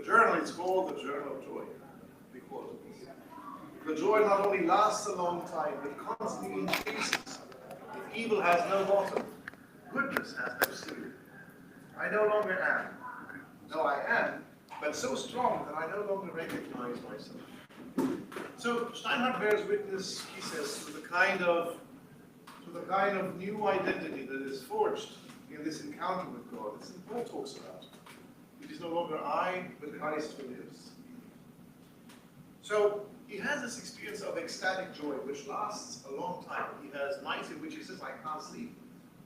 The journal is called the Journal of Joy because of this. The joy not only lasts a long time, but constantly increases. If evil has no bottom, goodness has no ceiling. I no longer am. No, I am, but so strong that I no longer recognize myself. So Steinhardt bears witness, he says, to the kind of new identity that is forged in this encounter with God. This is what Paul talks about. It is no longer I, but Christ who lives. So he has this experience of ecstatic joy, which lasts a long time. He has nights in which he says, I can't sleep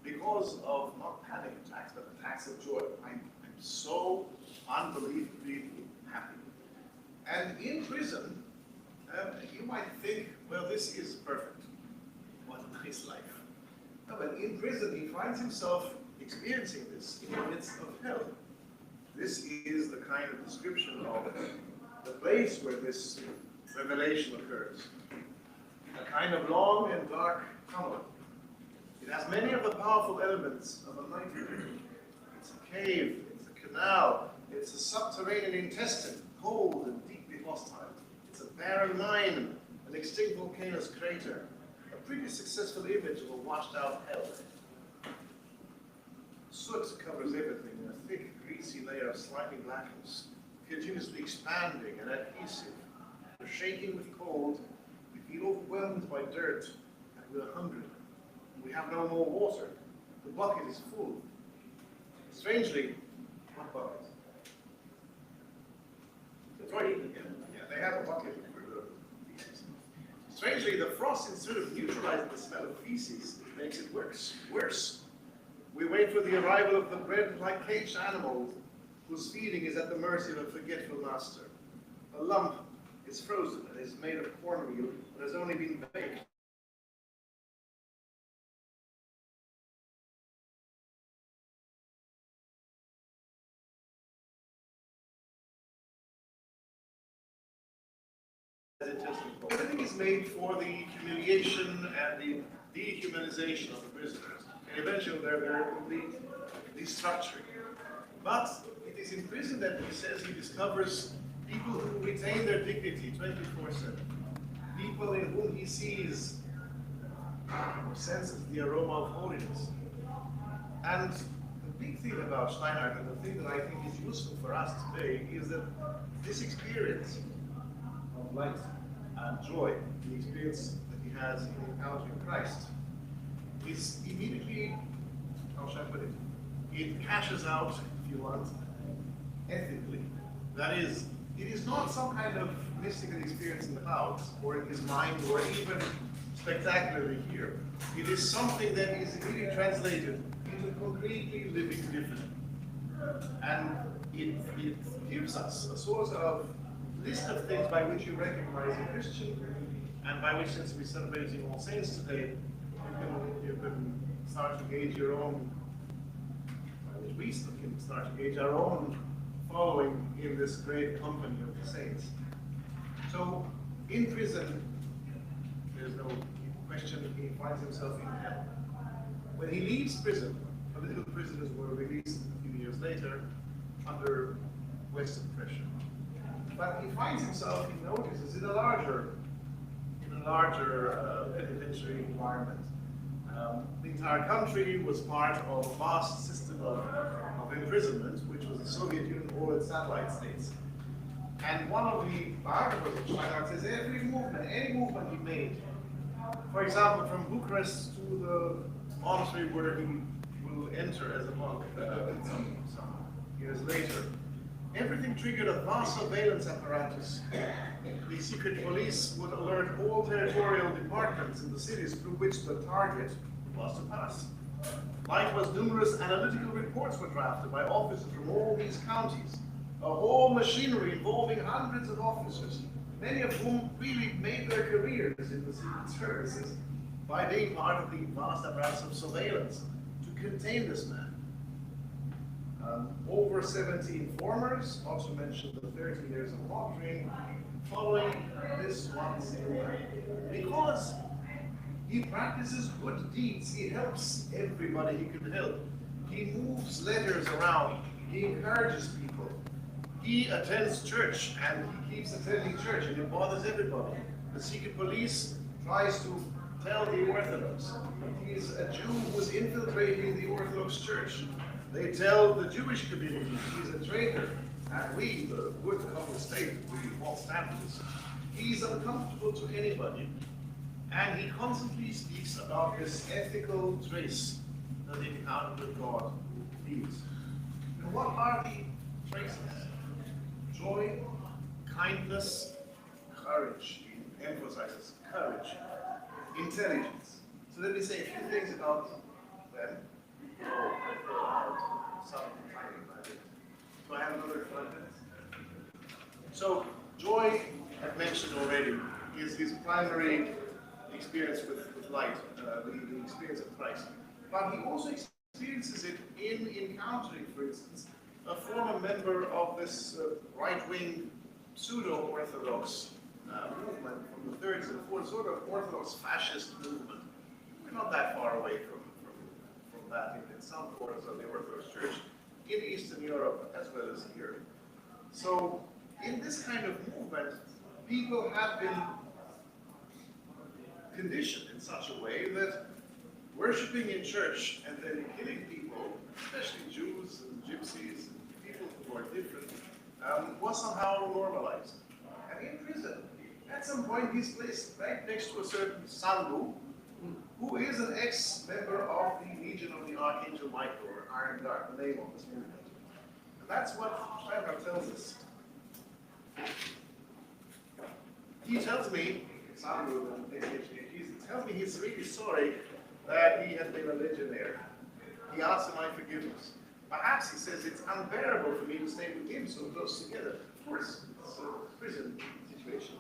because of not panic attacks, but attacks of joy. I'm so unbelievably happy. And in prison, you might think, well, this is perfect. What a nice life. No, but in prison, he finds himself experiencing this in the midst of hell. This is the kind of description of the place where this revelation occurs. A kind of long and dark tunnel. It has many of the powerful elements of a nightmare. It's a cave, it's a canal, it's a subterranean intestine, cold and deeply hostile. It's a barren mine, an extinct volcano's crater, a pretty successful image of a washed out hell. Soot covers everything in a thick, greasy layer of slimy blackness, continuously expanding and adhesive. We're shaking with cold, we feel overwhelmed by dirt, and we're hungry. We have no more water. The bucket is full. Strangely, what bucket? The toilet. Yeah, they have a bucket for the feces. Strangely, the frost, instead of neutralizing the smell of feces, makes it worse. We wait for the arrival of the bread-like caged animal whose feeding is at the mercy of a forgetful master. A lump is frozen and is made of cornmeal that has only been baked. Everything is made for the humiliation and the dehumanization of the prisoners. And eventually their complete destructuring. But it is in prison that he says he discovers people who retain their dignity 24/7. People in whom he sees or senses the aroma of holiness. And the big thing about Steinhardt, and the thing that I think is useful for us today, is that this experience of light and joy, the experience that he has in encountering Christ, is immediately, how shall I put it? It cashes out, if you want, ethically. That is, it is not some kind of mystical experience in the clouds, or in his mind, or even spectacularly here. It is something that is immediately translated into concretely living different. And it gives us a sort of list of things by which you recognize a Christian, and by which, since we're celebrating All Saints today, you can start to gauge your own, by which we can start to gauge our own following in this great company of the saints. So, in prison, there's no question he finds himself in hell. When he leaves prison, political prisoners were released a few years later under Western pressure. But he finds himself, he notices, in a larger penitentiary environment. The entire country was part of a vast system of imprisonment, which was the Soviet Union or its satellite states. And one of the biographers of Steinhardt says any movement he made, for example, from Bucharest to the monastery where he will enter as a monk some years later, everything triggered a vast surveillance apparatus. The secret police would alert all territorial departments in the cities through which the target was to pass. Likewise, numerous analytical reports were drafted by officers from all these counties. A whole machinery involving hundreds of officers, many of whom really made their careers in the secret services by being part of the vast apparatus of surveillance to contain this man. Over 70 informers, also mentioned the 30 years of monitoring, following this one single man. Because he practices good deeds, he helps everybody he can help. He moves letters around, he encourages people. He attends church, and he keeps attending church, and it bothers everybody. The secret police tries to tell the Orthodox he is a Jew who is infiltrating the Orthodox Church. They tell the Jewish community he's a traitor, and we, the good Catholic state, we won't stand this. He's uncomfortable to anybody, and he constantly speaks about this ethical trace that the encounter with God leaves. And what are the traces? Joy, kindness, courage. He emphasizes courage, intelligence. So let me say a few things about them. So I have another 5 minutes. So joy, I've mentioned already, is his primary experience with light, the experience of Christ. But he also experiences it in encountering, for instance, a former member of this right-wing pseudo-Orthodox movement from the 30s and 40s, sort of Orthodox fascist movement. We're not that far away from that in some quarters of the Orthodox Church in Eastern Europe as well as here. So in this kind of movement, people have been conditioned in such a way that worshipping in church and then killing people, especially Jews and gypsies and people who are different, was somehow normalized. And in prison, at some point he's placed right next to a certain Sandu, who is an ex-member of the Legion of the Archangel Michael, or Iron Guard, the name of this movement. And that's what Schreiber tells us. He tells me, Sandu, he tells me he's really sorry that he has been a legionnaire. He asks for my forgiveness. Perhaps he says it's unbearable for me to stay with him so close together. Of course, it's a prison situation.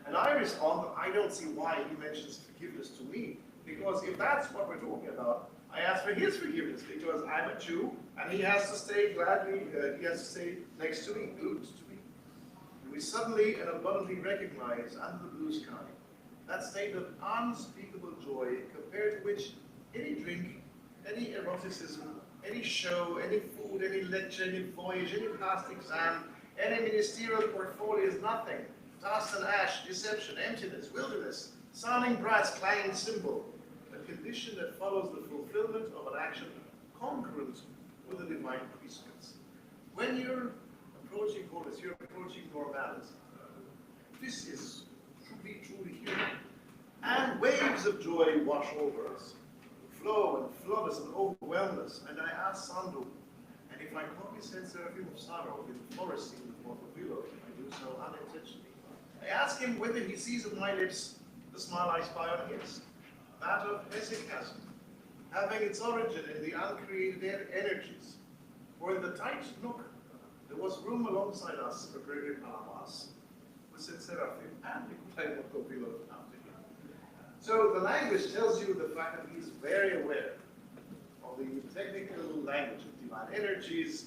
And I respond, I don't see why he mentions forgiveness to me. Because if that's what we're talking about, I ask for his forgiveness because I'm a Jew and he has to stay gladly, he has to stay next to me, glued to me. And we suddenly and abundantly recognize under the blue sky that state of unspeakable joy compared to which any drink, any eroticism, any show, any food, any lecture, any voyage, any past exam, any ministerial portfolio is nothing. Dust and ash, deception, emptiness, wilderness, sounding brass, clanging cymbal, a condition that follows the fulfillment of an action congruent with the divine prescripts. When you're approaching holiness, you're approaching normality. This is truly human. And waves of joy wash over us, flow and flood us and overwhelm us. And I ask Sandu, and if I copy Saint Seraphim of Sorrow in the forest scene of Montevideo, I do so unintentionally. I ask him whether he sees on my lips the smile I spy on his, that of hesychasm, having its origin in the uncreated energies. For in the tight nook, there was room alongside us for Gregory Palamas, with Saint Seraphim and Nikolai Montevideo after him. So the language tells you the fact that he's very aware of the technical language of divine energies,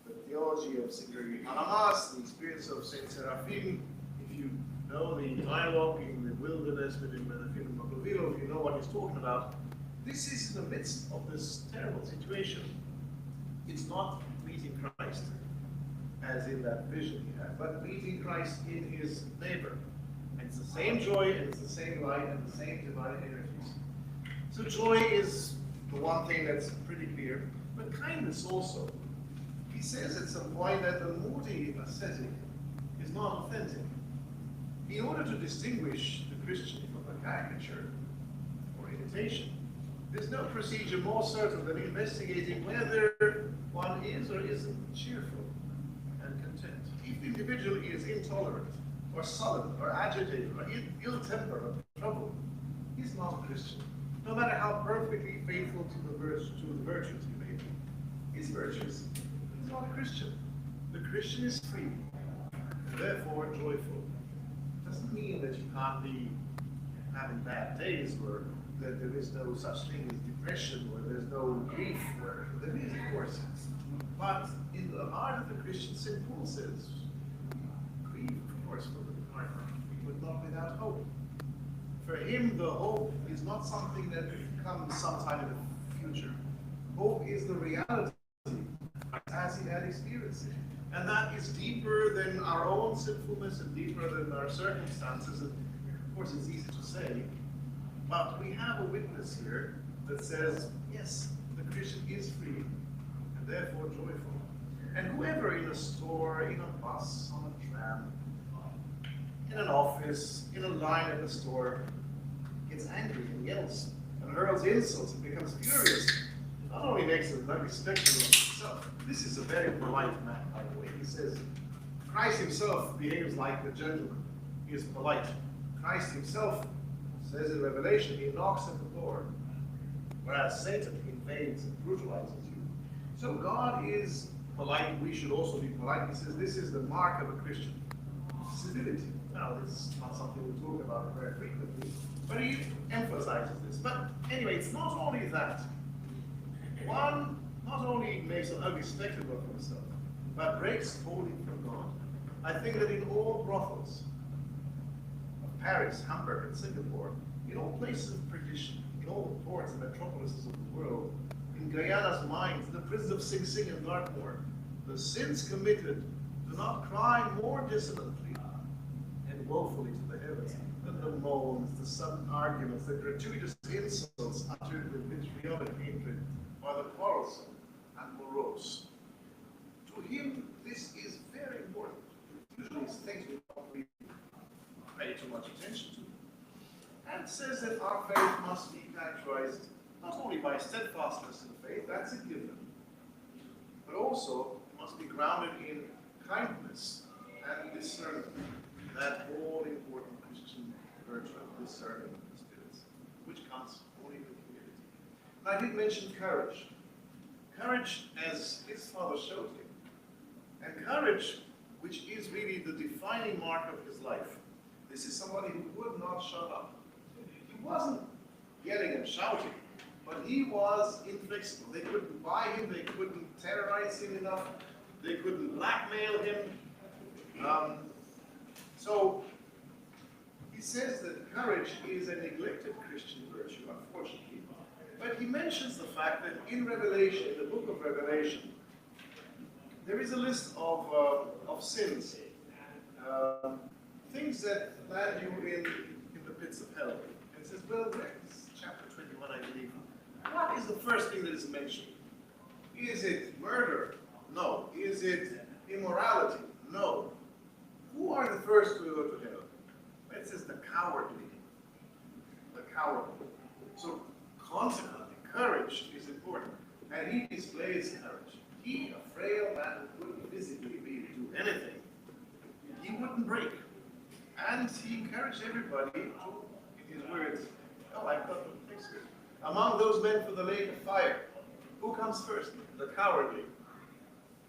the theology of Saint Gregory Palamas, the experience of Saint Seraphim. If you know the dialogue in the wilderness within Menachem and Montevideo, if you know what he's talking about, this is in the midst of this terrible situation. It's not meeting Christ, as in that vision he had, but meeting Christ in his neighbor. And it's the same joy, and it's the same light, and the same divine energies. So joy is the one thing that's pretty clear, but kindness also. He says at some point that the moody ascetic is not authentic. In order to distinguish the Christian from a caricature or imitation, there's no procedure more certain than investigating whether one is or isn't cheerful and content. If the individual is intolerant, or sullen, or agitated, or ill-tempered, or troubled, he's not a Christian. No matter how perfectly faithful to the virtues he may be, his virtues, he's not a Christian. The Christian is free, and therefore joyful. Doesn't mean that you can't be having bad days, or that there is no such thing as depression, or there's no grief, or there is, of course. But in the heart of the Christian, St. Paul says, grieve, of course, for the departed, but not without hope. For him, the hope is not something that comes sometime in the future. Hope is the reality as he had experienced it. And that is deeper than our own sinfulness and deeper than our circumstances. And of course, it's easy to say, but we have a witness here that says, yes, the Christian is free and therefore joyful. And whoever in a store, in a bus, on a tram, in an office, in a line at a store, gets angry and yells and hurls insults and becomes furious, not only makes a ugly spectacle of himself. This is a very polite man, by the way. He says, Christ himself behaves like a gentleman. He is polite. Christ himself says in Revelation, he knocks at the door, whereas Satan invades and brutalizes you. So God is polite. We should also be polite. He says this is the mark of a Christian. Civility. Now, this is not something we talk about very frequently, but he emphasizes this. But anyway, it's not only that. One not only makes an ugly spectacle of himself, but breaks wholly from God. I think that in all brothels of Paris, Hamburg, and Singapore, in all places of perdition, in all the ports and metropolises of the world, in Guyana's mines, in the prisons of Sing Sing and Dartmoor, the sins committed do not cry more dissonantly and woefully to the heavens than the moans, the sudden arguments, the gratuitous insults uttered with vitriolic hatred by the quarrelsome and morose. To him, this is very important. Usually it's things we don't really pay too much attention to. And says that our faith must be characterized not only by steadfastness in faith, that's a given, but also must be grounded in kindness and discernment, that all-important Christian virtue of discerning the spirits, which comes only with humility. And I did mention courage. Courage as his father showed him. And courage, which is really the defining mark of his life. This is somebody who would not shut up. He wasn't yelling and shouting, but he was inflexible. They couldn't buy him, they couldn't terrorize him enough, they couldn't blackmail him. So he says that courage is a neglected Christian virtue, unfortunately. But he mentions the fact that in Revelation, in the book of Revelation, there is a list of sins, things that land you in the pits of hell. And it says, well, it's chapter 21, I believe. What is the first thing that is mentioned? Is it murder? No. Is it immorality? No. Who are the first to go to hell? It says the cowardly. The cowardly. So consequently, courage is important. And he displays courage. He, a frail man who couldn't physically really do anything, he wouldn't break. And he encouraged everybody to, in his words, oh, I've got the fix here. Among those men for the lake of fire, who comes first? The cowardly.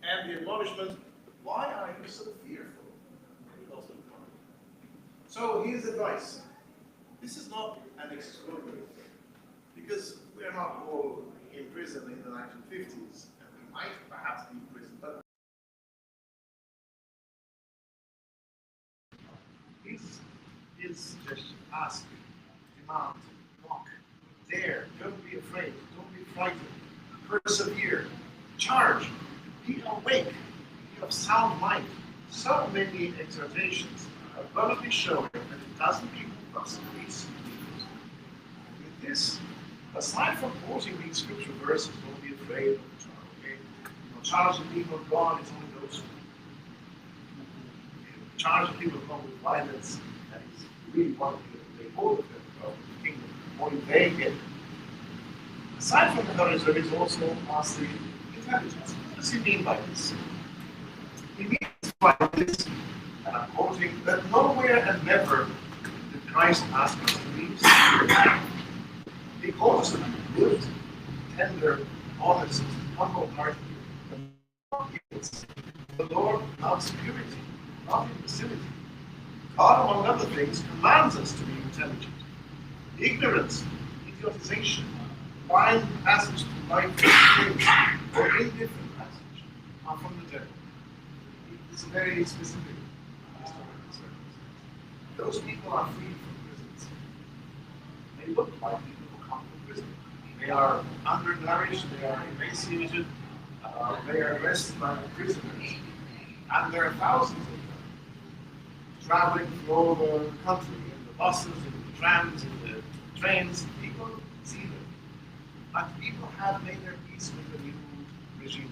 And the admonishment, why are you so fearful? So his advice. This is not an extraordinary thing, because we are not all in prison in the 1950s, and we might perhaps be in prison, but his suggestion, ask, demand, knock, dare, don't be afraid, don't be frightened, persevere, charge, be awake, be of sound mind. So many exhortations abundantly showing that it doesn't give us peace. With this, aside from quoting these scripture verses, don't be afraid of the child. Okay? Charge the people of God is only those who charge the people of God with violence, that is really want to take hold of them of the kingdom, only they get it. Aside from the courage, there is also lastly intelligence. What does he mean by this? He means by this, and I'm quoting, that nowhere and never did Christ ask us to be superior. He calls us to be good, tender, honest, humble-hearted, and not guilty. The Lord loves purity, not imbecility. God, among other things, commands us to be intelligent. Ignorance, idiotization, blind passage to life, or indifferent passage are from the devil. It's a very specific historical circumstance. Those people are freed from prisons. They look like people who come from prison. They are undernourished, they are emaciated, they are dressed like prisoners. And there are thousands of them traveling through all the country, in the buses, in the trams, in the trains. People see them. But people have made their peace with the new regime.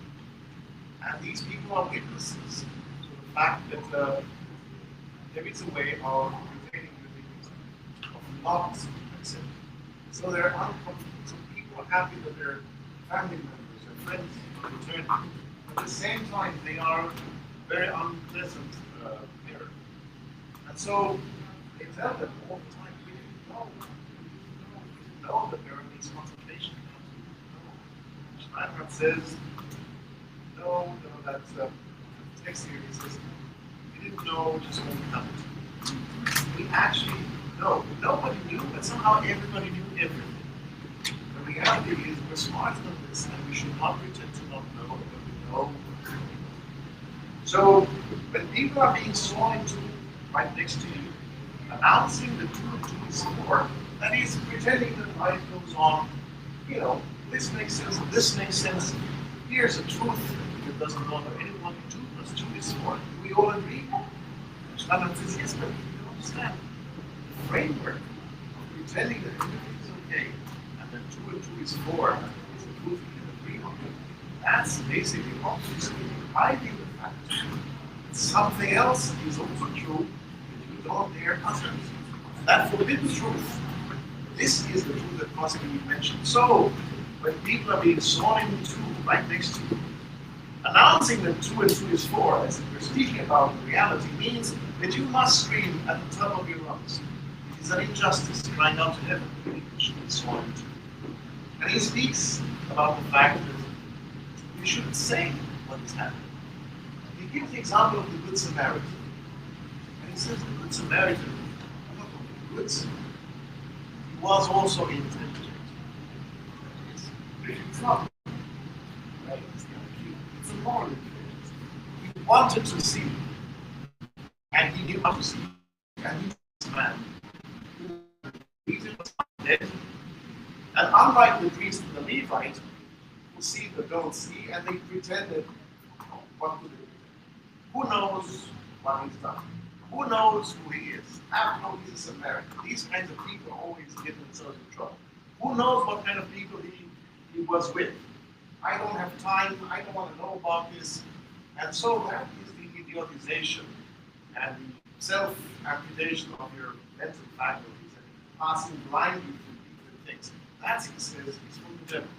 And these people are witnesses to the fact that there is a way of retaining religion, of not accepting. So they're uncomfortable. So people are happy that their family members, their friends are returning. At the same time, they are very unpleasant here. And so they tell them all the time, we didn't know that there are these consultations. Steinhardt says, that text here, he says, we didn't know just what happened. We actually know. Nobody knew, but somehow everybody knew everything. The reality is we're smarter than this, and we should not pretend to not know, but we know. So when people are being sworn into right next to you, announcing the 2 and 2 is 4, that is pretending that life goes on. This makes sense, this makes sense. Here's a truth that doesn't bother anyone. 2 plus 2 is 4. Do we all agree? Steinhardt says, yes, but you understand the framework of pretending that everything is okay, and that 2 and 2 is 4 is the truth we can agree on. That's basically obviously hiding the fact that something else is also true that you don't dare utter. That forbidden truth. This is the truth that must be mentioned. So, when people are being sworn into right next to you, announcing that 2 and 2 is 4, as if we're speaking about reality, means that you must scream at the top of your lungs. It is an injustice crying out to heaven that people should be sworn into. And he speaks about the fact that we shouldn't say what is happening. He gives the example of the Good Samaritan. And he says the Good Samaritan was not only good, he was also intelligent. It's not right, it's a moral intelligence. He wanted to see, and he knew how to see. And he was a man who was dead. And unlike the priest and the Levite, who see but don't see, and they pretended, what do they do? Who knows what he's done? Who knows who he is? After all, he's a Samaritan. These kinds of people always get themselves in trouble. Who knows what kind of people he was with? I don't have time, I don't want to know about this. And so that is the idiotization and the self-amputation of your mental faculties and passing blindly through different things. That, he says, is from the devil.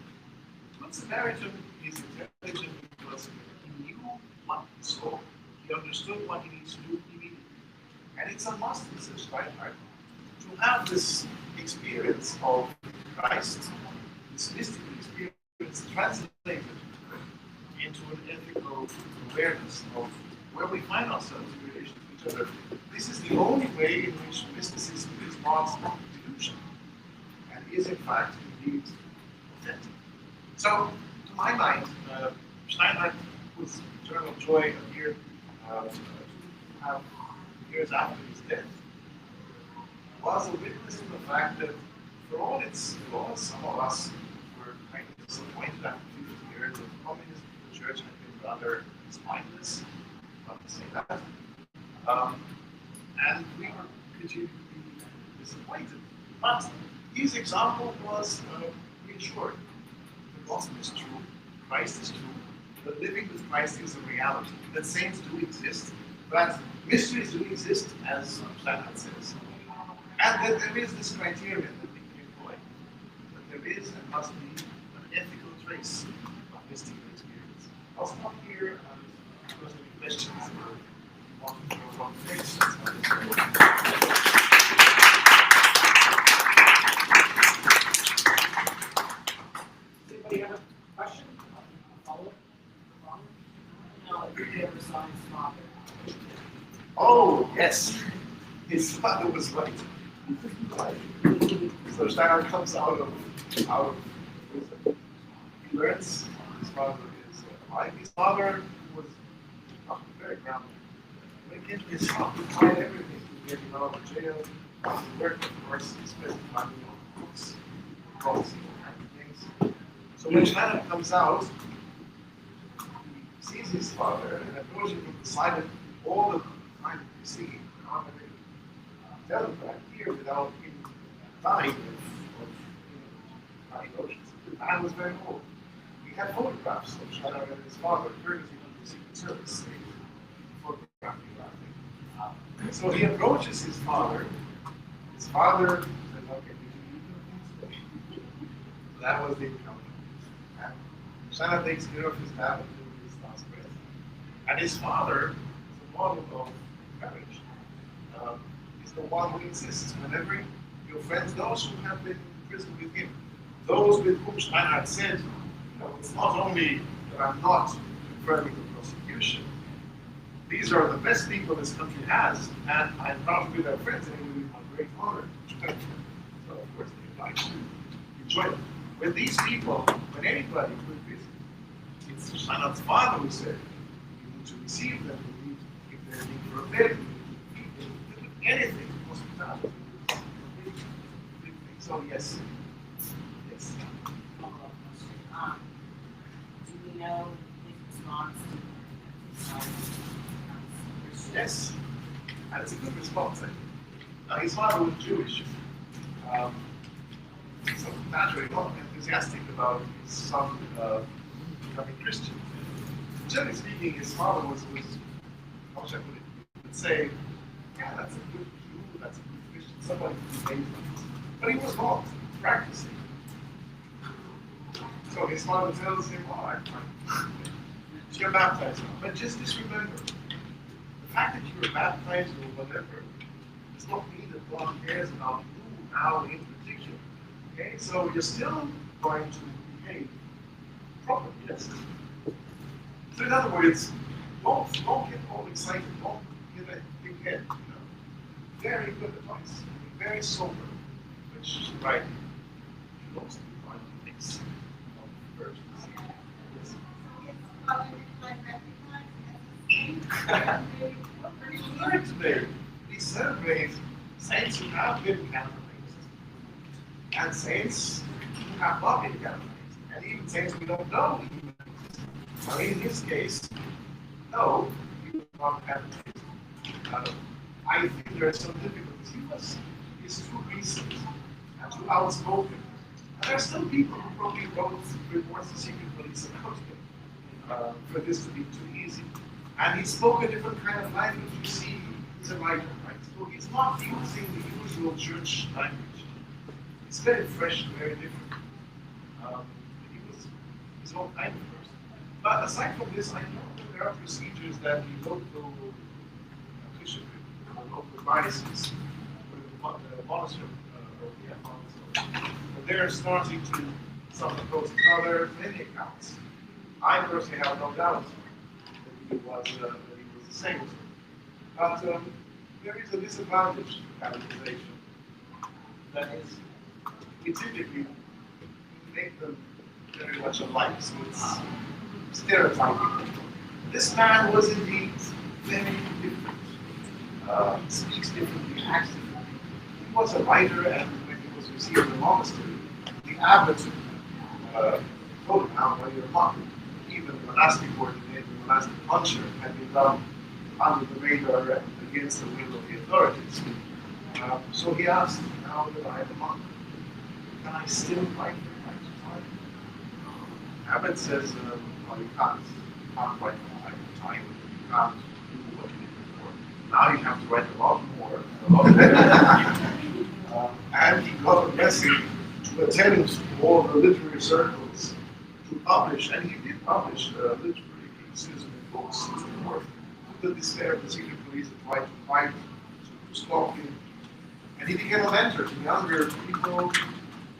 The Good Samaritan is intelligent because he knew what he saw. He understood what he needs to do immediately. And it's a must, says Steinhardt, to have this experience of Christ, this mystical experience translated into an ethical awareness of where we find ourselves in relation to each other. This is the only way in which mysticism is not delusion and is in fact indeed authentic. So, to my mind, Steinhardt, whose eternal joy appeared 2.5 years after his death, was a witness to the fact that for all its flaws, some of us were kind of disappointed after 50 years of communism. The church had been rather spineless, not to say that. And we were continuing to be disappointed. But his example was reassured. The gospel is true, Christ is true, but living with Christ is a reality. That saints do exist, but mysteries do exist, as Steinhardt says. And that there is this criterion that we can employ. That there is and must be an ethical trace of mystical experience. I'll stop here and if there's any questions or want to throw on face. Does anybody have a question? Follow-up? No, he ever saw his father. Oh, yes. His father was right. So Steinhardt comes out of prison. He learns his father is alive. His father was very grounded. When he came to his shop, he tried everything to get him out of jail. He worked, of course, he spent money on books, books, and things. So when Steinhardt comes out, he sees his father and approaches him with silent, all the time you see him. I'm going to tell him right here without him dying of emotions. The man was very old. He had photographs of Shadrach and his father, courtesy of the Secret Service. They photographed him, I think. So he approaches his father. His father said, okay, did you do that was the encounter. And Shadrach takes care of his dad until his last breath. And his father is a model of courage. He's the one who insists whenever your friends, those who have been in prison with him, those with whom Steinhardt said, it's not only that I'm not confirming the prosecution, these are the best people this country has, and I'm proud to be their friends, and it will be my great honor to join them. So, of course, they like to enjoy them. With these people, when anybody could visit, it's Steinhardt's father who said, you need to receive them, you need, if they're need for a bed, you need to feed them, anything, hospitality. So, yes. Yes. Do we know his response to Yes. And it's a good response, I think. Now, his father was Jewish. So naturally not enthusiastic about his son becoming Christian. Generally speaking, his father was how should I put it? He would say, yeah, that's a good Jew, that's a good Christian, somebody who behaves like this. But he was not practicing. So his father tells him, all right, fine. You're baptized now. But just remember, the fact that you're baptized or whatever does not mean that God cares about you now in particular. Okay, so you're still going to behave properly, yes? So in other words, don't get all excited, don't get a big head, you know. Very good advice, very sober, which right should also be fine to mix of virgins. Pretty clear today. We celebrate saints who have been canonized. And saints who have not been canonized, and even saints we don't know even exist. I mean, in his case, no, he was not canonized. I think there are some difficulties. He's too recent and too outspoken. And there are still people who probably wrote reports to secret police about him for this to be too easy. And he spoke a different kind of language. You see, he's a writer, right? So he's not using the usual church language. It's very fresh and very different. He was his own kind of person. But aside from this, I know that there are procedures that the local bishopric, the local diocese, or the monastery, but they're starting to some approach. Now there are many accounts. I personally have no doubt that he was a saint. But there is a disadvantage to canonization. That is, we typically make them very much alike, so it's stereotyping. This man was indeed very different. Speaks differently, acts differently. He was a writer, and when he was received in the monastery, the abbot told him, now you're a monk. Even the monastic ordination, the monastic puncture had been done under the radar against the will of the authorities. So he asked, now that I am a monk, can I still write from time to time? Abbot says, well, you can't. You can't write from time to time. You can't do what you did before. Now you have to write a lot more. And he got a message to attend all the literary circles to publish, and he did publish literary criticism in books and so forth, to the despair of the secret police and tried to fight to stop him. And he became a mentor to younger people.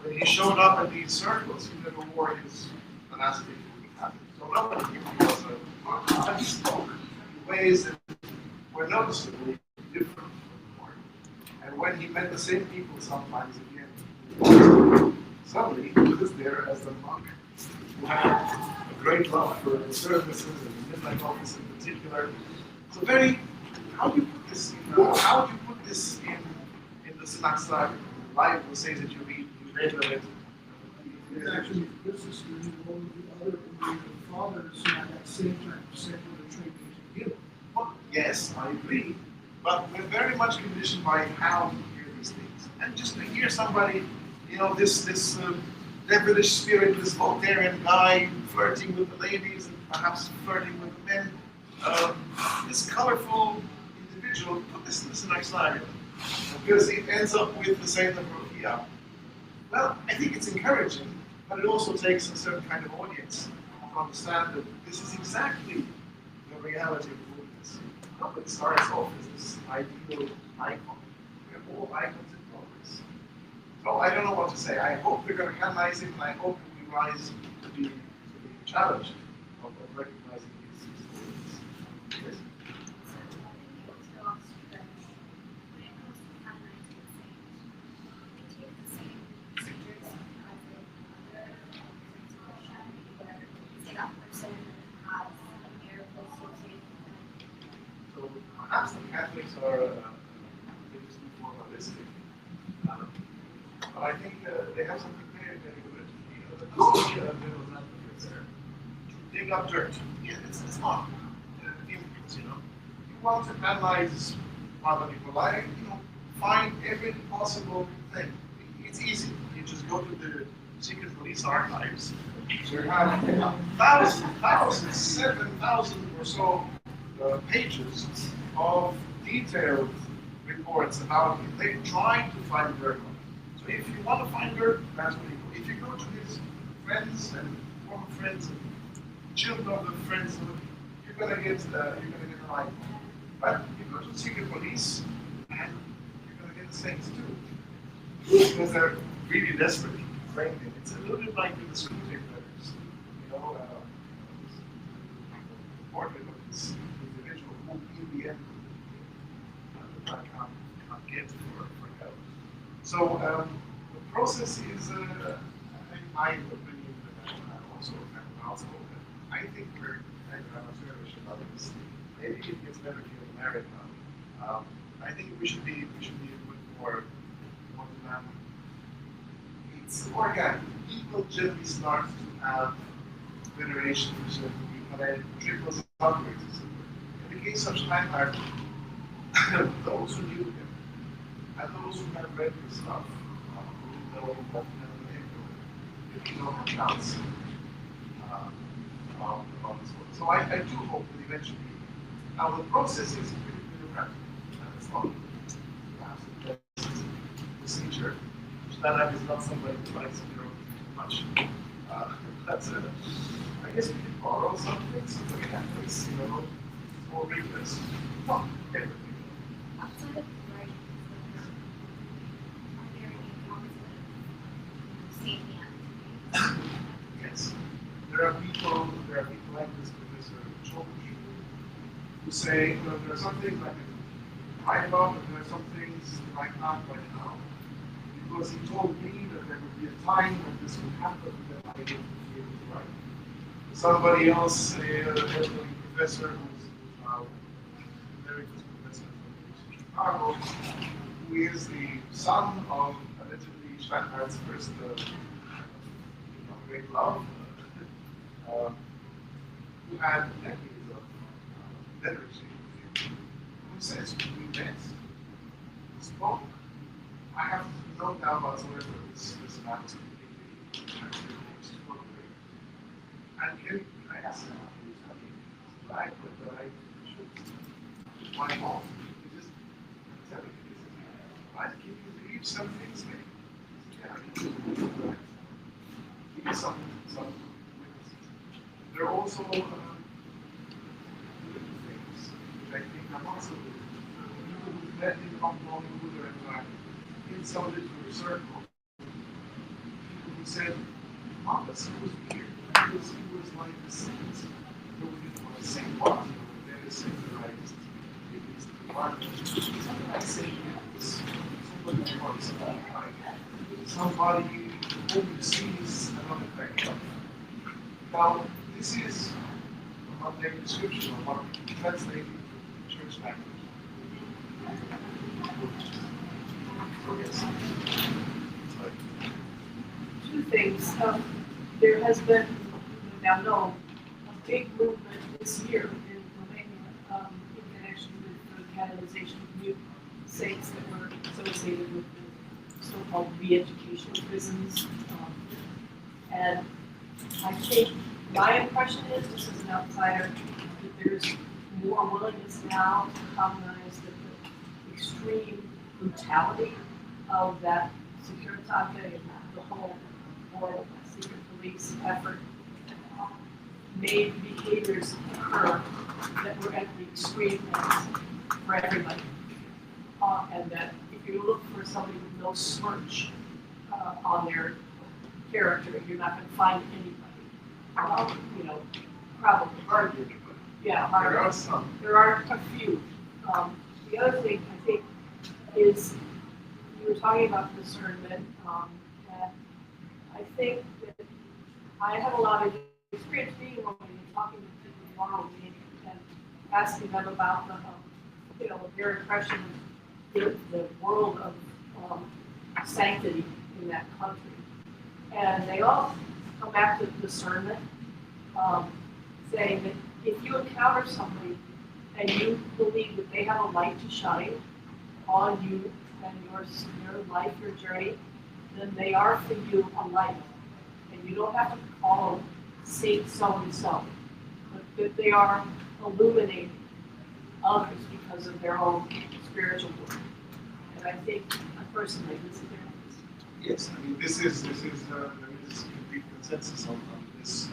When he showed up at these circles, he never wore his monastic habit. So nobody knew he was a monk. And he spoke in ways that were noticeably different from before. And when he met the same people sometimes again, suddenly he was there as the monk who had a great love for the services and the midnight office in particular. So how do you put this in the Synach Saga? The Bible says that you read of it, It's actually business unit, all of the other individual fathers who have that same type of secular training to give. Well, yes, I agree, but we're very much conditioned by how we hear these things. And just to hear somebody, this devilish spirit, this Voltairean guy flirting with the ladies and perhaps flirting with the men, this colorful individual, put this in this nice slide, because it ends up with the same number of yeah. Well, I think it's encouraging, but it also takes a certain kind of audience to understand that this is exactly the reality of movements. It starts off as this ideal icon. We're all icons in progress. So I don't know what to say. I hope they're going to canonize it, and I hope it will rise to the challenge of recognizing these stories. Yes? So perhaps the Catholics are a bit too formalistic, but I think they have something very, very good. To dig up dirt. Yeah, it's not influence, You want to analyze Father Nikolai, find every possible thing. It's easy. You just go to the secret police archives. So you have thousands, 7,000 or so pages of detailed reports about him. They're trying to find dirt. So if you want to find dirt, that's what you go. If you go to his friends and former friends and children of the friends, you're gonna get a line. But you go to secret police, and you're gonna get the same too, because they're really desperate to find him. It's a little bit like with the Screwtape letters, the portrait of this individual who, in the end, can't get for help. So the process is, in my opinion, also kind of outspoken. I think we're kind of amateurish about this. Maybe it gets better here in America. I think we should be a bit more demanding. It's organic. People generally start to have veneration for certain people, and it trickles outwards. In the case of Steinhardt, those who knew him and those who have read his stuff, who know what he know accounts about this book. So I do hope that eventually, now the process is pretty bureaucratic. It's not perhaps the best procedure. Steinhardt is not somebody who likes bureaucracy too much. I guess we can borrow some things from the Catholics, more rigorous. Not everything. Outside of writing, are there any forms of safety? Yes. There are people like this Professor George who say, there are some things I can write about, and there are some things that I can't right now. Because he told me that there would be a time when this would happen that I wouldn't be able to write. Somebody else, a professor who's now emeritus professor from Chicago, who is the son of allegedly Steinhardt's first great love, who had decades of literacy, who says we met, spoke. I have no doubt whatsoever this man is completely and can I ask him but I should my mom just tell me why can you read some things maybe? Yeah, give me some witnesses. There are also things which I think are not so good. People who met in Hong Kong, Buddha and in some literary circle, people who said, Thomas was weird because he was like the saints. Nobody didn't want to say what, very secularized, at least the environment. Something like saying yes. Somebody wants somebody who sees another factor. Now, this is a mundane description of what we translate into church language. So, yes. things. There has been, you now know, a big movement this year in Romania in connection with the canonization of new saints that were associated with the so-called re-education prisons. And I think my impression is, just as an outsider, that there's more willingness now to commonize the extreme brutality of that Securitate and the whole secret police effort made behaviors occur that were at the extreme ends for everybody. And that if you look for somebody with no smirch on their character, you're not going to find anybody. Probably. Hardly anybody. Yeah, There are some. There are a few. The other thing I think is you were talking about discernment, and I think that I have a lot of experience being in Romania, talking to people who are Romanian and asking them about their impression of the world of sanctity in that country. And they all come back to discernment, saying that if you encounter somebody and you believe that they have a light to shine on you and your life, your journey, then they are for you a light. And you don't have to call them Saint so-and-so, but that they are illuminating others because of their own spiritual work. And I think, personally, this is their Yes, I mean, this is complete consensus on this.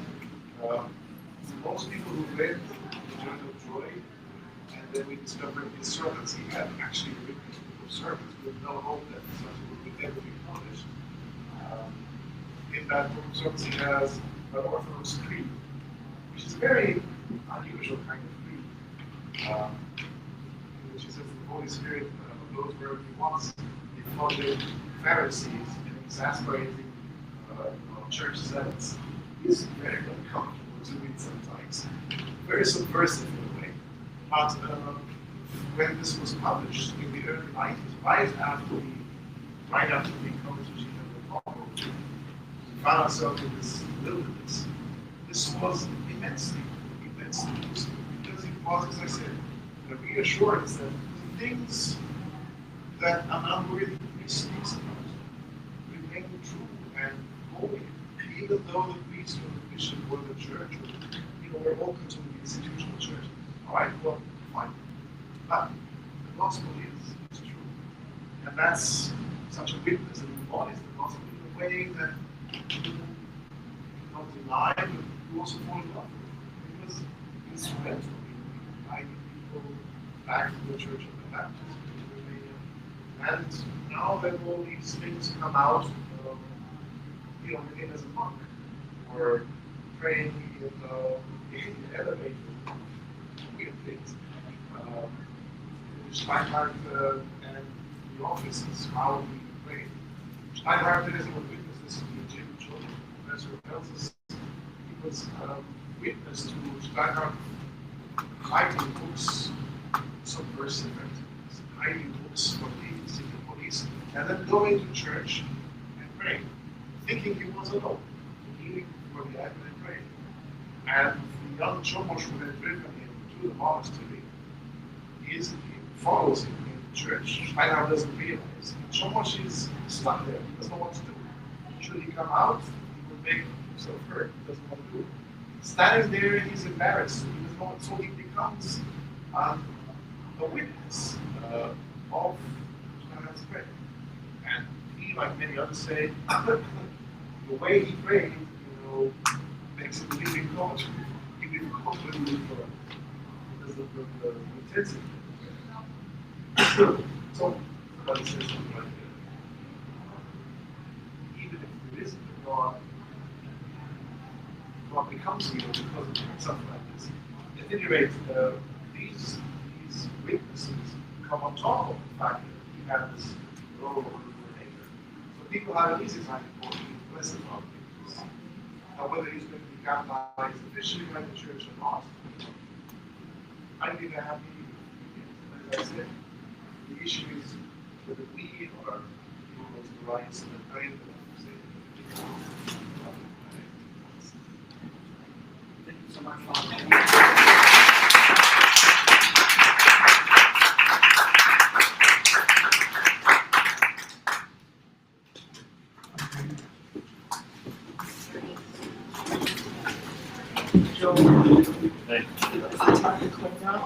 Most people who read The Journey of Joy, and then we discovered his sermons, he had actually written a book of sermons with no hope that such a book would ever be published. In that book of sermons, he has an Orthodox creed, which is a very unusual kind of creed, which is that the Holy Spirit knows wherever he wants. He followed Pharisees and exasperating church zealots is very uncomfortable to read sometimes. Very subversive in a way. But when this was published in the early 90s, right after the conversation of the Congo, we found ourselves in this wilderness. This was immensely useful because it was, as I said, the reassurance that the things that an unworthy priest speaks about remain true and holy, even though the priest or the bishop or the church, or, we're all concerned with the institutional church. All right, well, fine. But the gospel is true. And that's such a witness and embodies the gospel in a way that you not deny, but you also fall in love with. It was instrumental in guiding people back to the Church of the Baptist in Romania. And now that all these things come out, again as a monk, or praying in the elevator, weird things. Steinhardt and the offices, how we pray. Steinhardt is a witness. This is the Jim Children professor of Elsass. He was witness to Steinhardt hiding books, subversive activities, hiding books from the secret police, and then going to church and praying, thinking he was alone, kneeling before the altar and praying. And the young Chomosh who had driven him to the monastery he follows him in the church. Steinhardt doesn't realize. Chomosh is stuck there. He doesn't know what to do. Should he come out, he will make himself hurt. He doesn't want to do it. Standing there, he's embarrassed. He doesn't know what, so he becomes a witness of Steinhardt's prayer. And he, like many others, say, the way he prayed, makes it living God. He didn't completely because of the intensity. So, somebody says something like that. Even if there isn't a God, God becomes real because of something like this. At any rate, these witnesses come on top of the fact that he had this role of a nature. So people have an easy time for being blessed about things. Now, whether he's going to be canonized officially by the church or not, I think I have as I said, the issue is whether we are the rights and the kind of Thank you so much, Father. Joe, Thank is it time to close out?